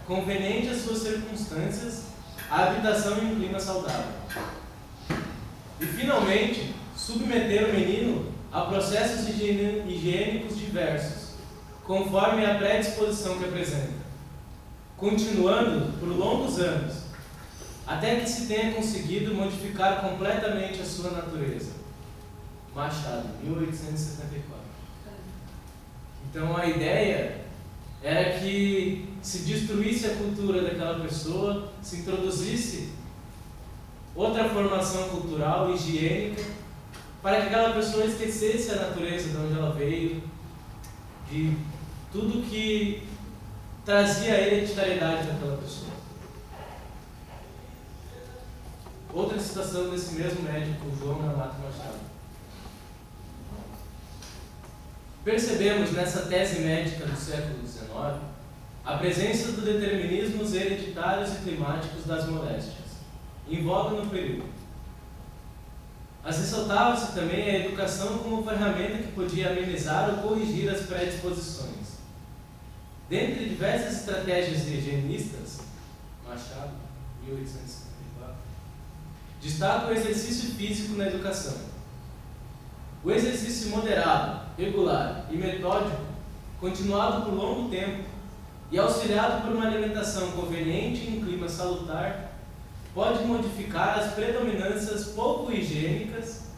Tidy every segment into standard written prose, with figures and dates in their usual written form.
conveniente às suas circunstâncias, a habitação em um clima saudável. E, finalmente, submeter o menino a processos higiênicos diversos, conforme a predisposição que apresenta, continuando por longos anos, até que se tenha conseguido modificar completamente a sua natureza. Machado, 1874. Então a ideia era que se destruísse a cultura daquela pessoa, se introduzisse outra formação cultural, higiênica, para que aquela pessoa esquecesse a natureza de onde ela veio, de tudo que trazia a hereditariedade daquela pessoa. Outra citação desse mesmo médico, João Gamato Machado. Percebemos nessa tese médica do século XIX a presença dos determinismos hereditários e climáticos das moléstias, em voga no período. Mas ressaltava-se também a educação como ferramenta que podia amenizar ou corrigir as predisposições. Dentre diversas estratégias higienistas, Machado, 1854, destaca o exercício físico na educação. O exercício moderado, regular e metódico, continuado por longo tempo e auxiliado por uma alimentação conveniente em um clima salutar, pode modificar as predominâncias pouco higiênicas,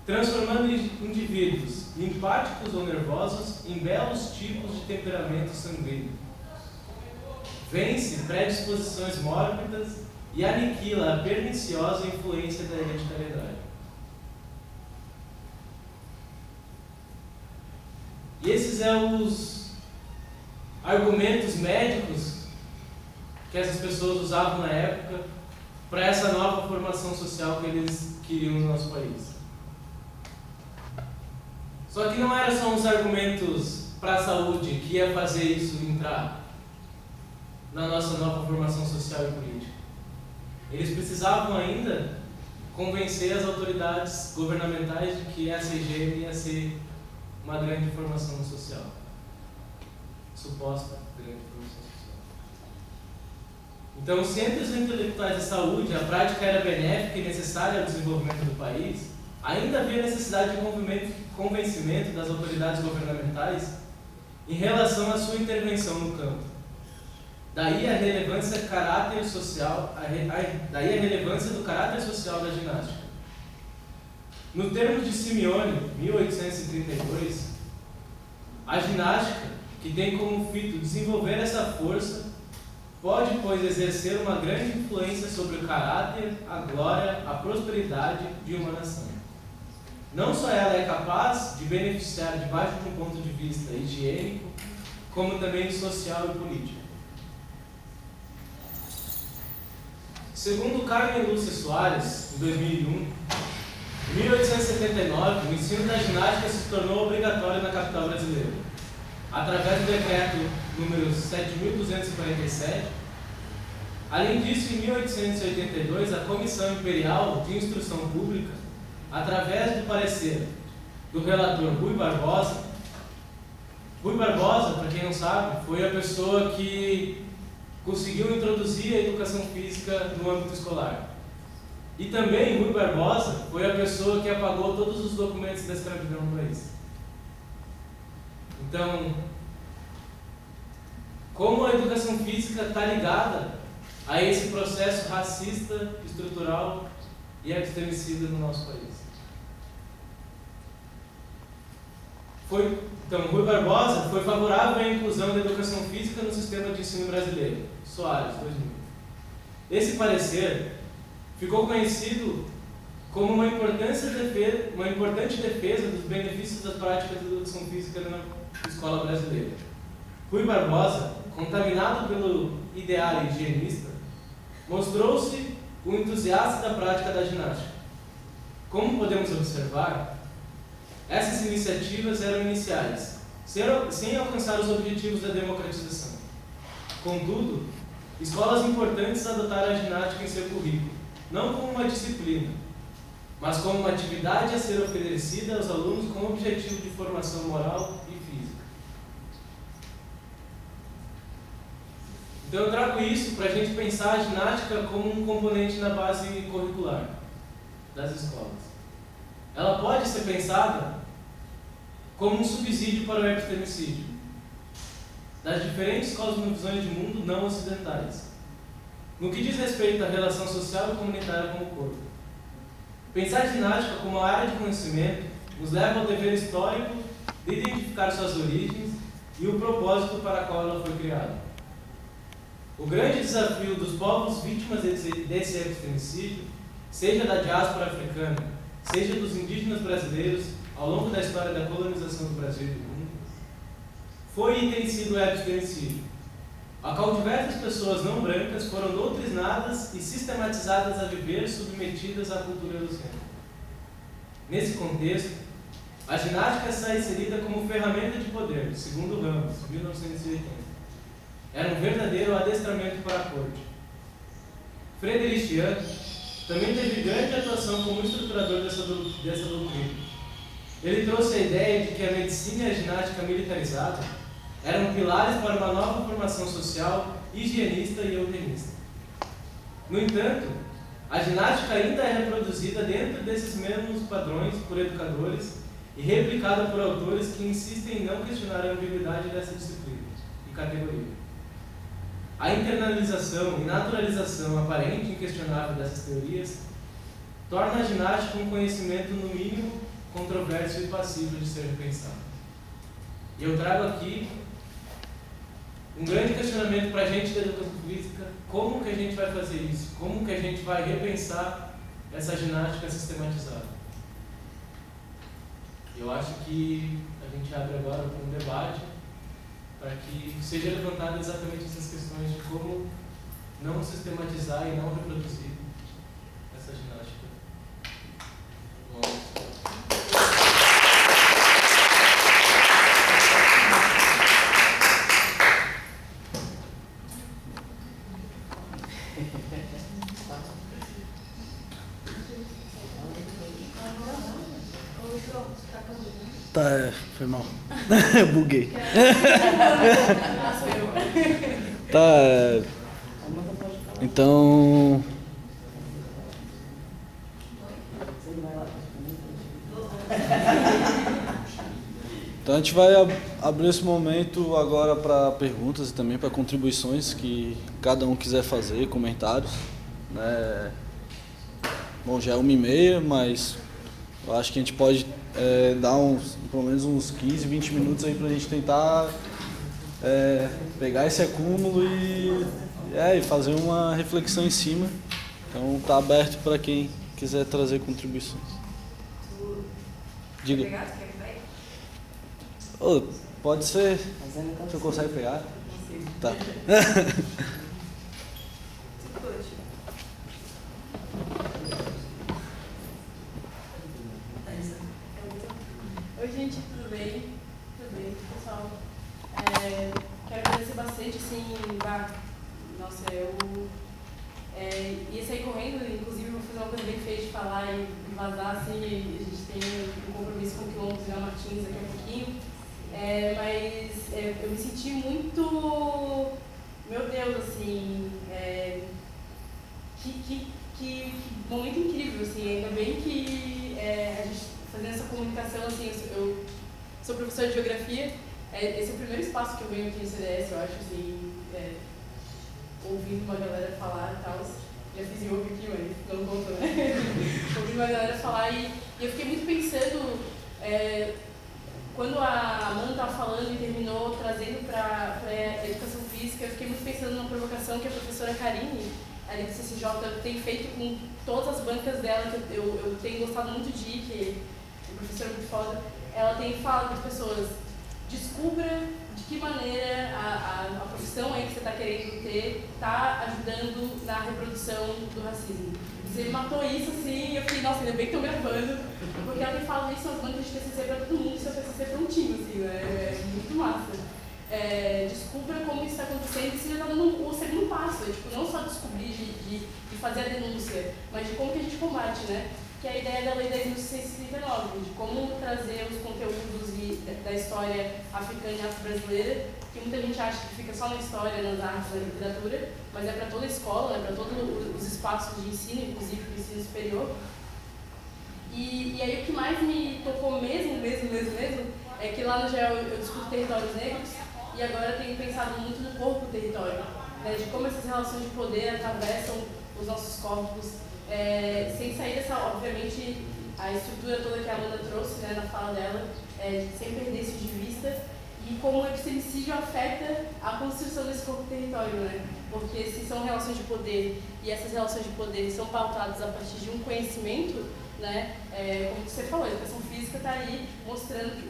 transformando indivíduos limpáticos ou nervosos em belos tipos de temperamento sanguíneo. Vence predisposições mórbidas e aniquila a perniciosa influência da hereditariedade. E esses são os argumentos médicos que essas pessoas usavam na época para essa nova formação social que eles queriam no nosso país. Só que não eram só os argumentos para a saúde que ia fazer isso entrar na nossa nova formação social e política. Eles precisavam ainda convencer as autoridades governamentais de que essa higiene ia ser uma grande formação social. Suposta grande formação social. Então, se entre os intelectuais de saúde a prática era benéfica e necessária ao desenvolvimento do país, ainda havia necessidade de convencimento das autoridades governamentais em relação à sua intervenção no campo. Daí a relevância do caráter social da ginástica. No termo de Simeone, 1832, a ginástica, que tem como fito desenvolver essa força, pode, pois, exercer uma grande influência sobre o caráter, a glória, a prosperidade de uma nação. Não só ela é capaz de beneficiar debaixo de um ponto de vista higiênico, como também social e político. Segundo Carmen Lúcia Soares, em 2001, em 1879, o ensino da ginástica se tornou obrigatório na capital brasileira, através do decreto número 7.247. Além disso, em 1882, a Comissão Imperial de Instrução Pública, através do parecer do relator Rui Barbosa, para quem não sabe, foi a pessoa que conseguiu introduzir a educação física no âmbito escolar. E também Rui Barbosa foi a pessoa que apagou todos os documentos da escravidão no país. Então, como a educação física está ligada a esse processo racista, estrutural e extremicida no nosso país? Então, Rui Barbosa foi favorável à inclusão da educação física no sistema de ensino brasileiro. Soares, 2000. Esse parecer ficou conhecido como uma importante defesa dos benefícios da prática da educação física na escola brasileira. Rui Barbosa, contaminado pelo ideário higienista, mostrou-se um entusiasta da prática da ginástica. Como podemos observar, essas iniciativas eram iniciais, sem alcançar os objetivos da democratização. Contudo, escolas importantes adotaram a ginástica em seu currículo, não como uma disciplina, mas como uma atividade a ser oferecida aos alunos com o objetivo de formação moral e física. Então eu trago isso para a gente pensar a ginástica como um componente na base curricular das escolas. Ela pode ser pensada como um subsídio para o epistemicídio das diferentes cosmovisões de mundo não ocidentais, no que diz respeito à relação social e comunitária com o corpo. Pensar a ginástica como uma área de conhecimento nos leva ao dever histórico de identificar suas origens e o propósito para o qual ela foi criada. O grande desafio dos povos vítimas desse epistemicídio, seja da diáspora africana, seja dos indígenas brasileiros, ao longo da história da colonização do Brasil e do mundo, foi e tem sido o epistemicídio, a qual diversas pessoas não brancas foram doutrinadas e sistematizadas a viver submetidas à cultura eurocêntrica. Nesse contexto, a ginástica está inserida como ferramenta de poder, segundo Ramos, 1980. Era um verdadeiro adestramento para a corte. Frederichian também teve grande atuação como estruturador dessa doutrina. Ele trouxe a ideia de que a medicina e a ginástica militarizada eram pilares para uma nova formação social, higienista e eugenista. No entanto, a ginástica ainda é reproduzida dentro desses mesmos padrões por educadores e replicada por autores que insistem em não questionar a ambiguidade dessa disciplina e categoria. A internalização e naturalização aparente e inquestionável dessas teorias torna a ginástica um conhecimento, no mínimo, controverso e passível de ser repensado. E eu trago aqui um grande questionamento para a gente da educação física: como que a gente vai fazer isso? Como que a gente vai repensar essa ginástica sistematizada? Eu acho que a gente abre agora um debate para que seja levantada exatamente essas questões de como não sistematizar e não reproduzir essa ginástica. Tá, foi mal. Buguei. Tá. Então. Então a gente vai abrir esse momento agora para perguntas e também para contribuições que cada um quiser fazer, comentários, né? Bom, já é 1h30, mas eu acho que a gente pode dar pelo menos uns 15, 20 minutos aí para a gente tentar pegar esse acúmulo e fazer uma reflexão em cima. Então está aberto para quem quiser trazer contribuições. Diga. Oh, pode ser. Você consegue pegar? Tá. Oi, gente, tudo bem? Tudo bem, pessoal? Quero agradecer bastante, assim, nossa, eu ia sair correndo, inclusive vou fazer uma coisa bem feia de falar e vazar, assim, a gente tem um compromisso com o Quilombo Zé Martins daqui a pouquinho, mas eu me senti muito, meu Deus, assim, que momento incrível, assim, ainda bem que a gente fazendo essa comunicação, assim, eu sou professora de geografia, esse é o primeiro espaço que eu venho aqui no CDS, eu acho, assim, ouvindo uma galera falar e tal, já fiz yoga aqui, mas não conta, né? Ouvindo uma galera falar e eu fiquei muito pensando, quando a Amanda estava falando e terminou trazendo para a educação física, eu fiquei muito pensando numa provocação que a professora Karine, ali do CCJ, tem feito com todas as bancas dela, que eu tenho gostado muito de ir, que a professora é muito foda, ela tem falado para as pessoas: descubra de que maneira a profissão aí que você está querendo ter está ajudando na reprodução do racismo. Você matou isso assim, e eu fiquei, nossa, ainda bem que estão gravando, porque ela tem falado isso nas bancas de TCC para todo mundo, seu TCC prontinho, assim, né? É muito massa. Descubra como isso está acontecendo e você já está dando o segundo passo, tipo, não só descobrir de fazer a denúncia, mas de como que a gente combate, né? Que é a ideia da Lei 10.639, de como trazer os conteúdos da história africana e afro-brasileira que muita gente acha que fica só na história, nas artes, na literatura, mas é para toda a escola, é para todos os espaços de ensino, inclusive o ensino superior. E aí o que mais me tocou mesmo, é que lá no GEL eu discuto territórios negros e agora eu tenho pensado muito no corpo território, né, de como essas relações de poder atravessam os nossos corpos, sem sair dessa, obviamente, a estrutura toda que a Amanda trouxe, né, na fala dela, sem perder isso de vista, e como o epistemicídio afeta a construção desse corpo território, né? Porque se são relações de poder e essas relações de poder são pautadas a partir de um conhecimento, né, como você falou, a educação física está aí mostrando que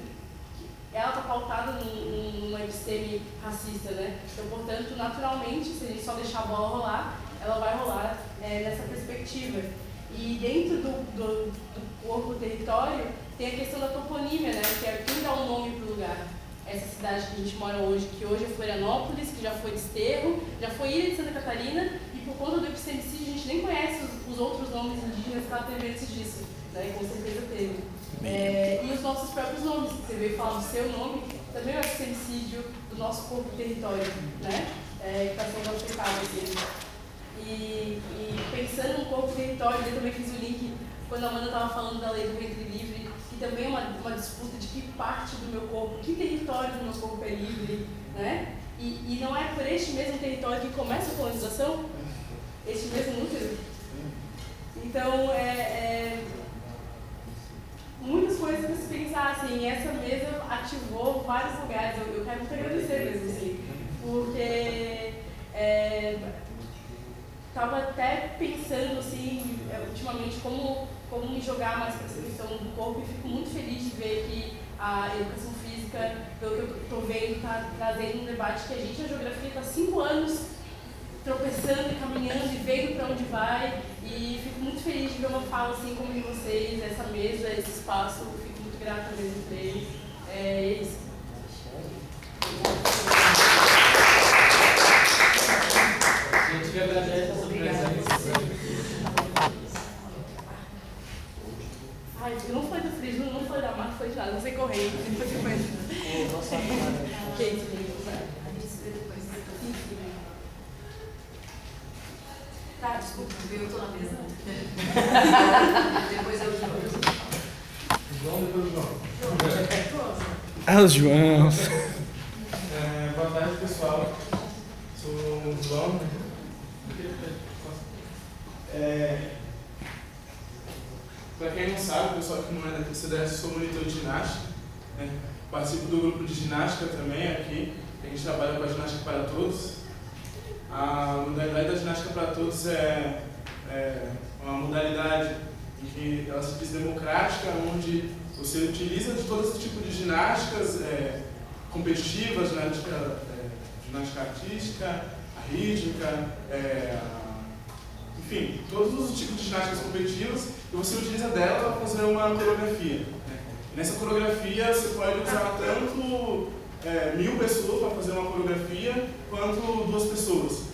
ela está pautada numa episteme racista, né? Então, portanto, naturalmente, se a gente só deixar a bola rolar, ela vai rolar nessa perspectiva. E dentro do corpo território tem a questão da toponímia, né? Que é quem dá um nome para o lugar. Essa cidade que a gente mora hoje, que hoje é Florianópolis, que já foi Desterro, já foi Ilha de Santa Catarina, e por conta do epistemicídio a gente nem conhece os outros nomes indígenas que ela teve antes disso, né? Com certeza teve. E os nossos próprios nomes, você veio falar do seu nome, também é o epistemicídio do nosso corpo território, né? Que está sendo afetado aqui. E pensando no corpo território, eu também fiz o link quando a Amanda estava falando da lei do ventre livre, que também é uma disputa de que parte do meu corpo, que território do meu corpo é livre, né? E não é por este mesmo território que começa a colonização? Este mesmo núcleo? Então, muitas coisas para se pensar, assim, essa mesa ativou vários lugares, eu quero muito agradecer mesmo, assim, porque estava até pensando, assim, ultimamente, como me jogar mais para essa questão do corpo, e fico muito feliz de ver que a educação física, pelo que eu estou vendo, está trazendo um debate que a gente, a geografia, está há 5 anos tropeçando e caminhando e vendo para onde vai, e fico muito feliz de ver uma fala assim como de vocês, essa mesa, esse espaço, fico muito grata mesmo por eles. É isso. A gente que agradece a sua presença. Ai, eu não falei do frismo, não falei da marca, não falei de nada, não sei correr, depois você conhece. Tá, desculpa, eu tô na mesa. Depois eu jogo. João, depois o João. Os Joãos. Boa tarde, pessoal. Sou o João. Para quem não sabe, o pessoal que não é da CDS, sou monitor de ginástica. Né? Participo do grupo de ginástica também aqui. A gente trabalha com a ginástica para todos. A modalidade da ginástica para todos é uma modalidade em que ela se diz democrática, onde você utiliza de todos os tipos de ginásticas competitivas, ginástica artística, a rítmica, enfim, todos os tipos de ginásticas competitivas, e você utiliza dela para fazer uma coreografia. Né? Nessa coreografia você pode usar tanto 1000 pessoas para fazer uma coreografia, quanto 2 pessoas.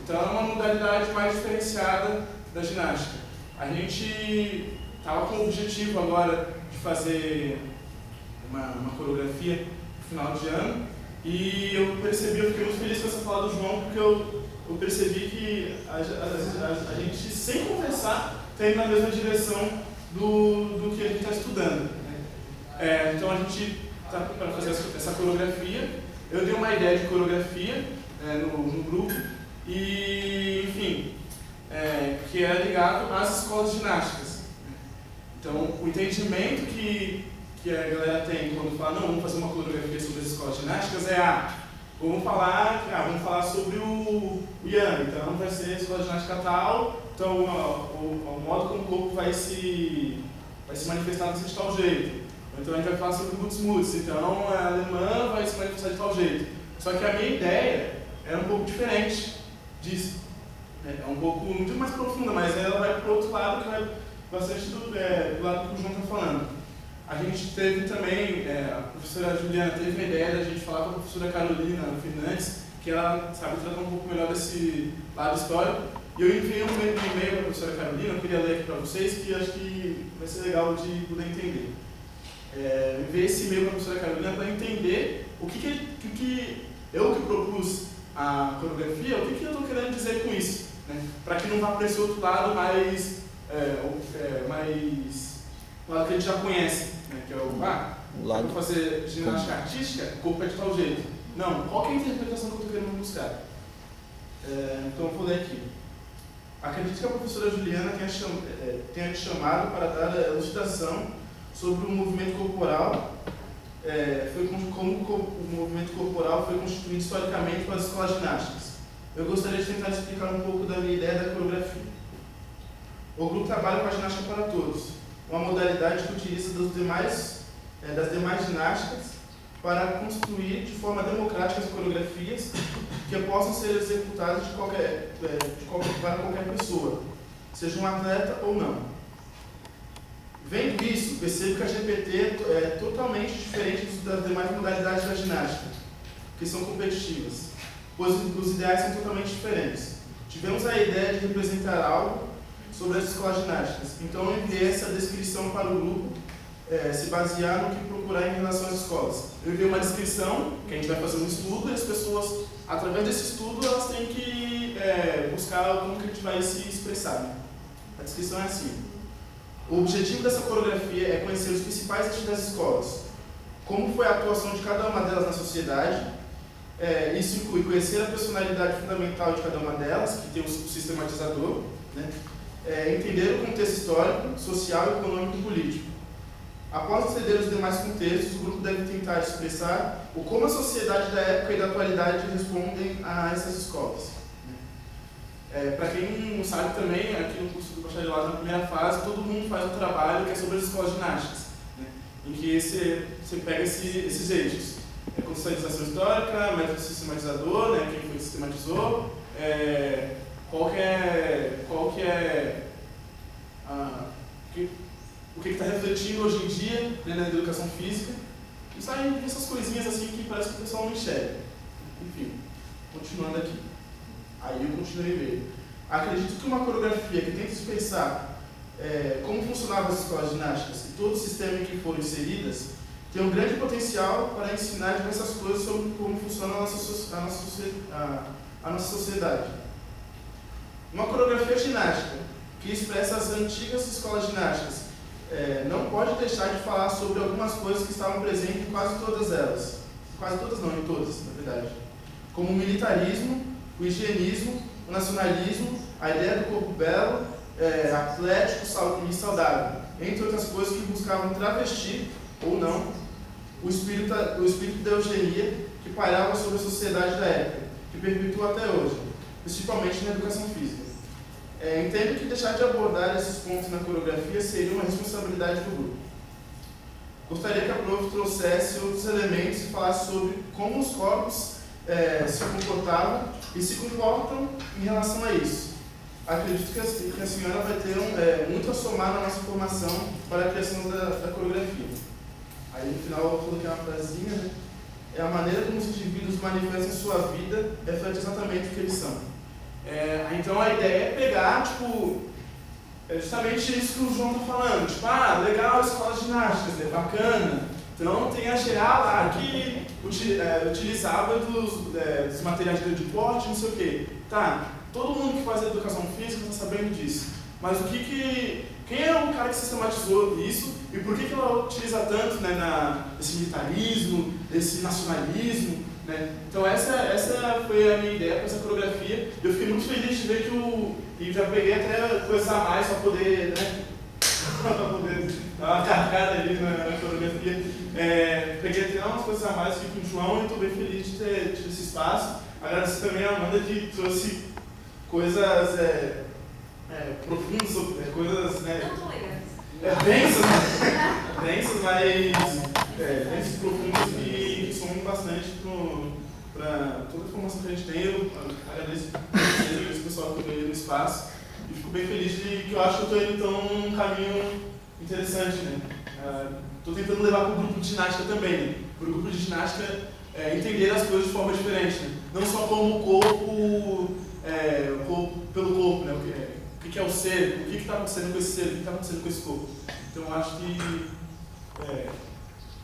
Então é uma modalidade mais diferenciada da ginástica. A gente estava com o objetivo agora de fazer uma coreografia no final de ano, e eu fiquei muito feliz com essa fala do João, porque eu percebi que a gente, sem conversar, está indo na mesma direção do que a gente está estudando. Né? Então a gente para fazer essa coreografia, eu dei uma ideia de coreografia no grupo, e, enfim, que é ligado às escolas ginásticas. Então, o entendimento que a galera tem quando fala, não, vamos fazer uma coreografia sobre as escolas ginásticas vamos falar sobre o Yang, então vai ser a escola ginástica tal, então o modo como o corpo vai se manifestar de tal jeito. Então a gente vai falar sobre o Gutsmuts, então a alemã vai se manifestar de tal jeito. Só que a minha ideia era um pouco diferente disso. É um pouco muito mais profunda, mas ela vai para o outro lado, que vai bastante do lado que o João está falando. A gente teve também, a professora Juliana teve a ideia da gente falar com a professora Carolina Fernandes, que ela sabe tratar um pouco melhor desse lado histórico. E eu enviei um e-mail para a professora Carolina, eu queria ler aqui para vocês, que acho que vai ser legal de poder entender. Enviei esse e-mail para a professora Carolina para entender o que Eu que propus a coreografia, o que eu estou querendo dizer com isso? Né? Para que não vá para esse outro lado mais o lado que a gente já conhece, né? Que é o lado para fazer ginástica artística, o corpo é de tal jeito. Não, qual que é a interpretação que eu estou querendo buscar? Então eu vou ler aqui. Acredito que a professora Juliana tenha te chamado para dar elucidação sobre o movimento corporal, como o movimento corporal foi constituído historicamente para as escolas ginásticas. Eu gostaria de tentar explicar um pouco da minha ideia da coreografia. O grupo trabalha com a ginástica para todos, uma modalidade que utiliza das demais ginásticas para construir de forma democrática as coreografias que possam ser executadas para qualquer pessoa, seja um atleta ou não. Vendo isso, percebo que a GPT é totalmente diferente das demais modalidades da ginástica, que são competitivas, pois os ideais são totalmente diferentes. Tivemos a ideia de representar algo sobre as escolas ginásticas, então eu enviei essa descrição para o grupo, se basear no que procurar em relação às escolas. Eu enviei uma descrição, que a gente vai fazer um estudo, e as pessoas, através desse estudo, elas têm que buscar como que a gente vai se expressar. Né? A descrição é assim. O objetivo dessa coreografia é conhecer os principais eixos das escolas, como foi a atuação de cada uma delas na sociedade. Isso inclui conhecer a personalidade fundamental de cada uma delas, que tem o sistematizador, né? Entender o contexto histórico, social, econômico e político. Após entender os demais contextos, o grupo deve tentar expressar como a sociedade da época e da atualidade respondem a essas escolas. Para quem não sabe também, aqui no curso do bacharelado, na primeira fase, todo mundo faz um trabalho que é sobre as escolas ginásticas, né? Em que você pega esses eixos. Contextualização histórica, método sistematizador, né? Quem foi que sistematizou, o que está refletindo hoje em dia, né, na educação física, e saem essas coisinhas assim que parece que o pessoal não enxerga. Enfim, continuando aqui. Aí eu continuei vendo. Acredito que uma coreografia que tenta expressar como funcionavam as escolas ginásticas e todo o sistema em que foram inseridas tem um grande potencial para ensinar diversas coisas sobre como funciona a nossa sociedade. Uma coreografia ginástica que expressa as antigas escolas ginásticas não pode deixar de falar sobre algumas coisas que estavam presentes em quase todas elas. Quase todas não, em todas, na verdade. Como o militarismo, o higienismo, o nacionalismo, a ideia do corpo belo, atlético e saudável, entre outras coisas que buscavam travestir, ou não, o espírito da eugenia que pairava sobre a sociedade da época, que perpetua até hoje, principalmente na educação física. Entendo que deixar de abordar esses pontos na coreografia seria uma responsabilidade do grupo. Gostaria que a prof trouxesse outros elementos e falasse sobre como os corpos se comportavam e se comportam em relação a isso. Acredito que a senhora vai ter muito a somar na nossa formação para a criação da coreografia. Aí no final eu coloquei uma frasinha, né? A maneira como os indivíduos manifestam sua vida reflete exatamente o que eles são. Então a ideia é pegar, justamente isso que o João está falando, legal, escola de ginástica, bacana. Então tem a geral lá que utilizava dos materiais de deporte, não sei o quê. Tá, todo mundo que faz educação física está sabendo disso. Mas quem é o cara que sistematizou isso e por que ela utiliza tanto, né, esse militarismo, esse nacionalismo? Né? Então essa foi a minha ideia com essa coreografia. Eu fiquei muito feliz de ver e já peguei até coisas a mais para poder, né, para poder dar uma carregada ali na coreografia. Peguei até umas coisas a mais aqui com o João e estou bem feliz de ter tido esse espaço. Agradeço também a Amanda que trouxe coisas profundas, coisas, né, densas, mas profundas que somam bastante para toda a formação que a gente tem. Eu agradeço o pessoal que veio no espaço e fico bem feliz de que eu acho que eu estou indo num caminho interessante, né? Estou tentando levar para o grupo de ginástica também, né? Para o grupo de ginástica entender as coisas de forma diferente, né? Não só como o corpo, pelo corpo, né? O que é o ser, o que está acontecendo com esse ser, o que está acontecendo com esse corpo. Então eu acho que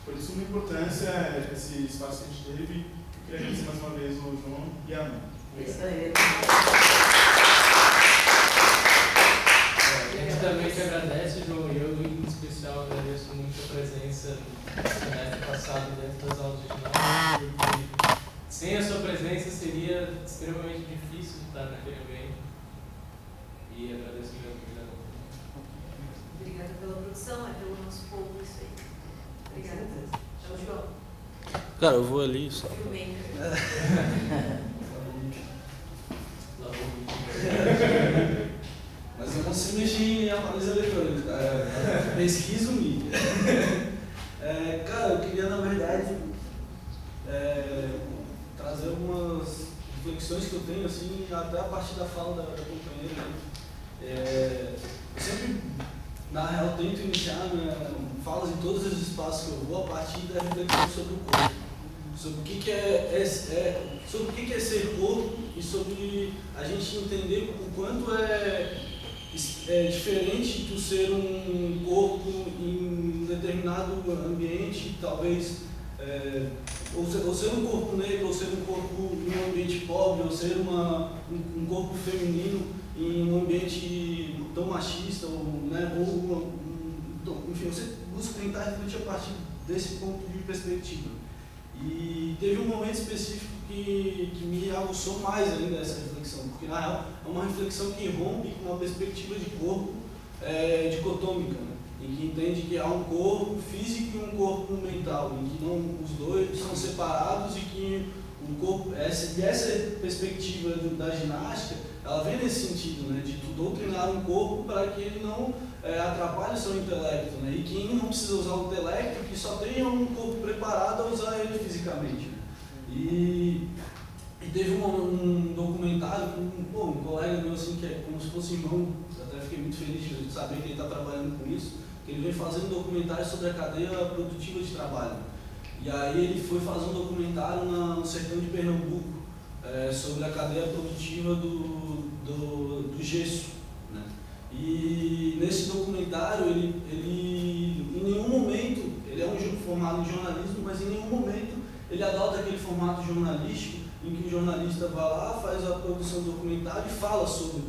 foi de suma importância esse espaço que a gente teve. Queria agradecer mais uma vez o João e a Ana. Isso aí. A gente também te agradece, João, e eu, em especial, agradeço muito a presença no semestre passado dentro das aulas de ginástica, porque sem a sua presença seria extremamente difícil estar naquele ambiente. E agradeço mesmo. Obrigada pela produção, pelo nosso povo, isso aí. Obrigada. Então, João, Cara, eu vou ali só. filmmaker. Mas eu consigo mexer em aparelhos eletrônicos, cara. Pesquiso mídia. Cara, eu queria, na verdade, trazer algumas reflexões que eu tenho, assim, até a partir da fala da companheira. Eu sempre, na real, tento iniciar falas em todos os espaços que eu vou a partir da reflexão sobre o corpo. Sobre o que sobre o que é ser corpo e sobre a gente entender o quanto é diferente tu ser um corpo em um determinado ambiente, talvez, ou ser um corpo negro, ou ser um corpo em um ambiente pobre, ou ser um corpo feminino em um ambiente tão machista, enfim, você busca tentar refletir a partir desse ponto de perspectiva. E teve um momento específico que me aguçou mais ainda essa reflexão, porque na real é uma reflexão que rompe com uma perspectiva de corpo dicotômica, né? Em que entende que há um corpo físico e um corpo mental, em que os dois são separados e que o corpo, essa perspectiva da ginástica, ela vem nesse sentido, né? De tu doutrinar um corpo para que ele não atrapalhe o seu intelecto, né? E que não precisa usar o intelecto, que só tenha um corpo preparado a usar ele fisicamente, né? E teve um documentário com um colega meu, assim, que é como se fosse irmão, eu até fiquei muito feliz de saber que ele está trabalhando com isso, que ele vem fazendo um documentário sobre a cadeia produtiva de trabalho. E aí ele foi fazer um documentário no sertão de Pernambuco, sobre a cadeia produtiva do gesso, né? E nesse documentário, ele em nenhum momento, ele é um formado em jornalismo, mas em nenhum momento ele adota aquele formato jornalístico em que o jornalista vai lá, faz a produção do documentário e fala sobre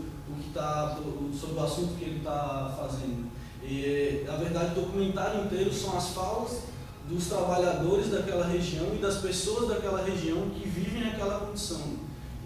sobre o assunto que ele está fazendo. E, na verdade, o documentário inteiro são as falas dos trabalhadores daquela região e das pessoas daquela região que vivem naquela condição.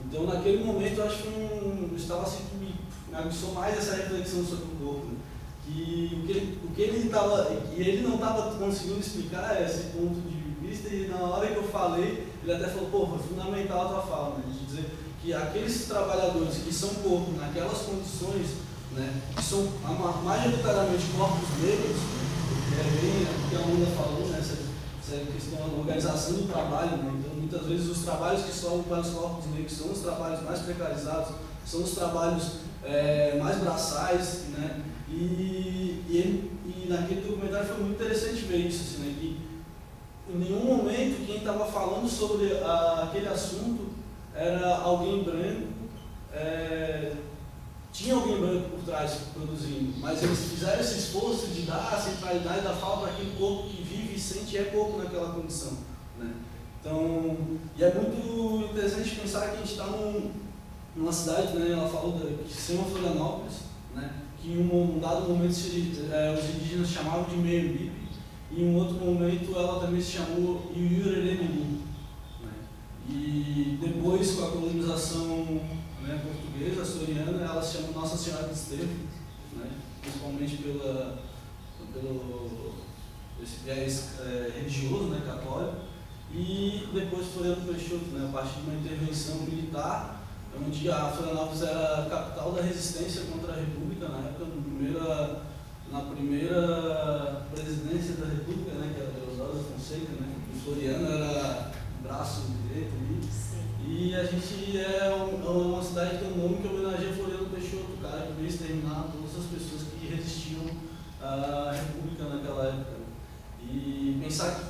Então, naquele momento, eu acho que estava assim, que me aguçou mais essa reflexão sobre o corpo, né? Que o que ele não estava conseguindo explicar esse ponto de vista, e na hora que eu falei, ele até falou, pô, foi fundamental a tua fala, né? De dizer que aqueles trabalhadores que são corpo naquelas condições, né, que são majoritariamente corpos negros, que é bem o que a Amanda falou, né, essa questão da organização do trabalho, né? Então, muitas vezes os trabalhos que sobram para os corpos negros são os trabalhos mais precarizados, são os trabalhos mais braçais, né? E naquele documentário foi muito interessante ver isso, assim, né? Que em nenhum momento quem estava falando sobre aquele assunto era alguém branco, tinha alguém branco por trás produzindo, mas eles fizeram esse esforço de dar a centralidade da fala para aquele corpo que vive e sente e é corpo naquela condição, né? Então, e é muito interessante pensar que a gente está numa cidade, né? Ela falou que se chama Florianópolis, né? Que em um dado momento os indígenas chamavam de Meio-Bipe, e em um outro momento ela também se chamou Iureremini, né? E depois, com a colonização, né, portuguesa, açoriana, ela se chama Nossa Senhora do Desterro, né? Principalmente pelo esse viés religioso, né, católico. E depois Floriano Peixoto, né, a partir de uma intervenção militar, onde a Florianópolis era a capital da resistência contra a República, na época, na primeira presidência da República, né, que era Deusdado Fonseca, né, e Floriano era o braço direito ali. E a gente é uma cidade que tem um nome que homenageia Floriano Peixoto, o cara que veio exterminar todas as pessoas que resistiam à República naquela época. E pensar que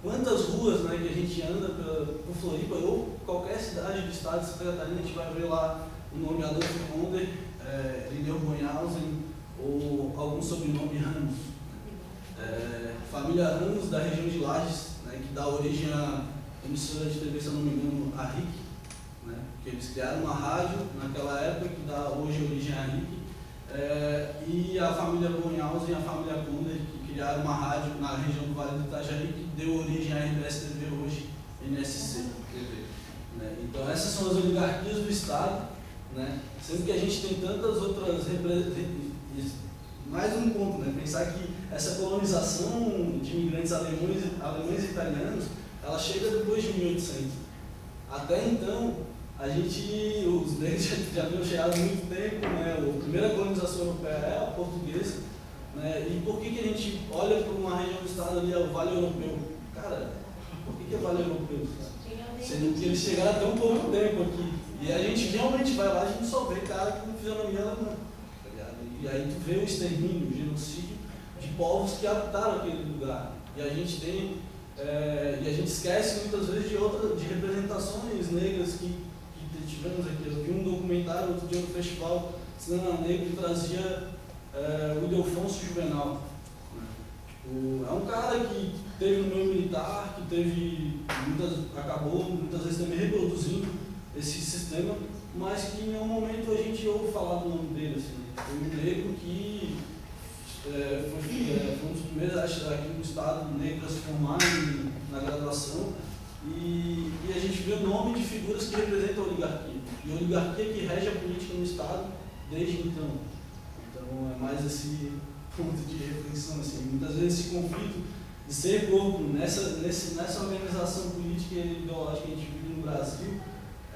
quantas ruas, né, que a gente anda por Floripa, ou qualquer cidade do estado de Santa Catarina, a gente vai ver lá o nome Adolfo Konder, Irineu Bonhausen, ou algum sobrenome Ramos. Família Ramos, da região de Lages, né, que dá origem emissora de TV, se eu não me engano, a RIC, né? Que eles criaram uma rádio naquela época que dá hoje origem à RIC, e a família Bornhaus e a família Kunder, que criaram uma rádio na região do Vale do Itajaí, que deu origem à RBS TV, hoje NSC TV. Né? Então essas são as oligarquias do Estado, né? Sendo que a gente tem tantas outras mais um ponto, né? Pensar que essa colonização de imigrantes alemães e italianos, ela chega depois de 1800. Até então, os negros já tinham chegado há muito tempo, né? A primeira colonização europeia é a portuguesa, né? E por que a gente olha para uma região do estado ali, o Vale Europeu? Cara, por que é Vale Europeu? Sendo que eles chegaram há tão pouco tempo aqui. E a gente realmente vai lá, a gente só vê cara com fisionomia alemã. Tá ligado? E aí tu vê o extermínio, o genocídio de povos que habitaram aquele lugar. E a gente tem, e a gente esquece muitas vezes de representações negras que tivemos aqui. Eu vi um documentário outro dia no festival Cinema Negro que trazia o Ildefonso Juvenal. É um cara que teve no meio militar, que acabou muitas vezes também reproduzindo esse sistema, mas que em nenhum momento a gente ouve falar do nome dele. Assim. Foi um negro que foi um dos primeiros aqui no estado negro a se formar na graduação, e a gente vê o nome de figuras que representam a oligarquia, e a oligarquia que rege a política no estado desde então. Então é mais esse ponto de reflexão, assim. Muitas vezes esse conflito de ser corpo nessa organização política e ideológica que a gente vive no Brasil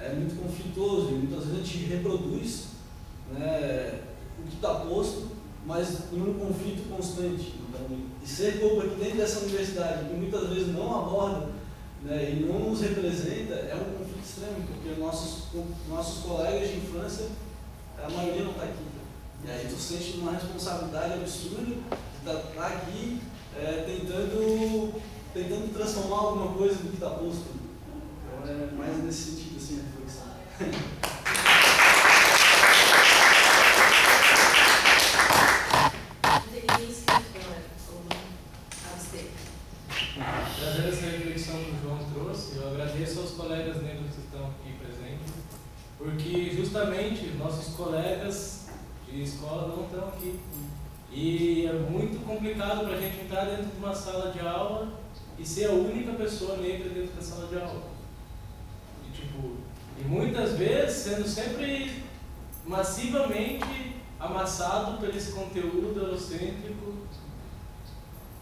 é muito conflituoso, e muitas vezes a gente reproduz, né, o que está posto, mas em um conflito constante. Então, e ser corpo aqui dentro dessa universidade, que muitas vezes não aborda, né, e não nos representa, é um conflito extremo, porque nossos colegas de infância, a maioria não está aqui. E aí tu sente uma responsabilidade absurda de estar aqui tentando transformar alguma coisa do que está posto. Então é mais nesse sentido assim a reflexão. Trazendo essa reflexão que o João trouxe, eu agradeço aos colegas negros que estão aqui presentes, porque justamente nossos colegas de escola não estão aqui. E é muito complicado para a gente entrar dentro de uma sala de aula e ser a única pessoa negra dentro da sala de aula. E muitas vezes sendo sempre massivamente amassado por esse conteúdo eurocêntrico,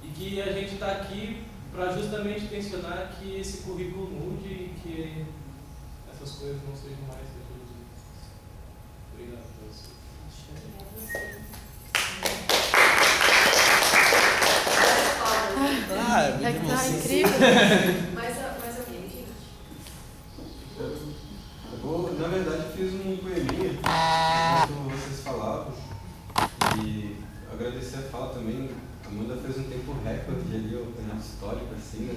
e que a gente está aqui para justamente tensionar que esse currículo mude e que essas coisas não sejam mais reproduzidas. Obrigado a você. É que tá incrível. Mais alguém, gente? Na verdade, fiz um poeminha enquanto vocês falavam, e agradecer a fala também. A Amanda fez um tempo recorde ali, o período histórico, assim, né?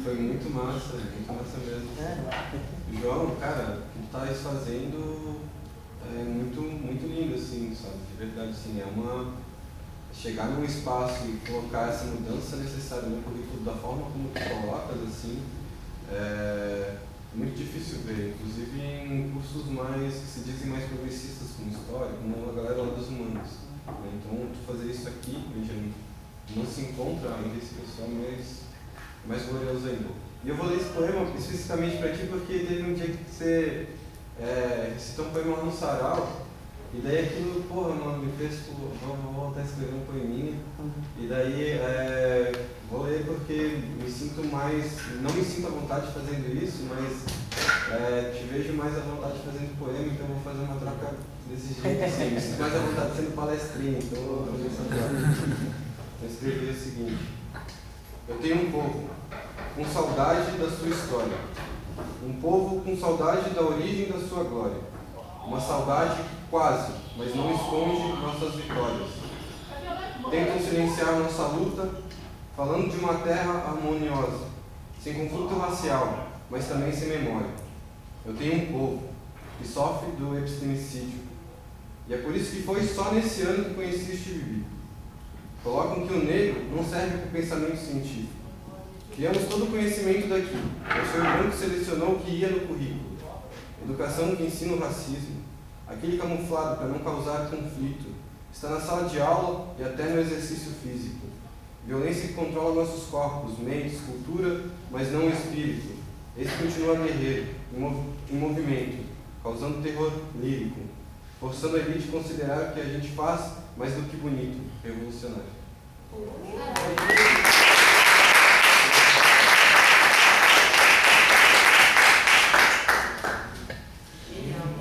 Foi muito massa mesmo. João, cara, o que tu tá fazendo é muito, muito lindo, assim, sabe? De verdade, assim, chegar num espaço e colocar essa mudança necessária no currículo da forma como tu colocas, assim, é muito difícil ver, inclusive em cursos que se dizem mais progressistas, como história, como a galera lá dos humanos. Então, tu fazer isso aqui, Benjamin, não se encontra ainda esse pessoal, mas mais glorioso ainda. E eu vou ler esse poema especificamente para ti, porque teve um dia que você recitou um poema lá no sarau, e daí aquilo, porra, mano, me fez, vou voltar a escrever um poeminha, e daí vou ler porque não me sinto à vontade fazendo isso, mas te vejo mais à vontade fazendo poema, então vou fazer uma troca desse jeito, assim, me sinto mais à vontade sendo palestrinha, então vou fazer essa troca. Eu escrevi o seguinte: eu tenho um povo com saudade da sua história, um povo com saudade da origem da sua glória, uma saudade que quase, mas não esconde nossas vitórias. Tentam silenciar nossa luta, falando de uma terra harmoniosa, sem conflito racial, mas também sem memória. Eu tenho um povo que sofre do epistemicídio, e é por isso que foi só nesse ano que conheci este Vivi. Colocam que o negro não serve para o pensamento científico, Criamos todo o conhecimento daqui. O senhor Branco selecionou o que ia no currículo. Educação que ensina o racismo. Aquele camuflado para não causar conflito. Está na sala de aula e até no exercício físico. Violência que controla nossos corpos, mentes, cultura, mas não o espírito. Esse continua guerreiro, em movimento, causando terror lírico, forçando a elite a considerar o que a gente faz mais do que bonito, revolucionário.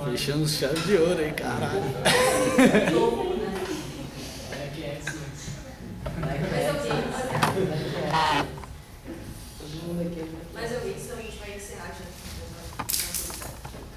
Fechando chave de ouro aí, caralho.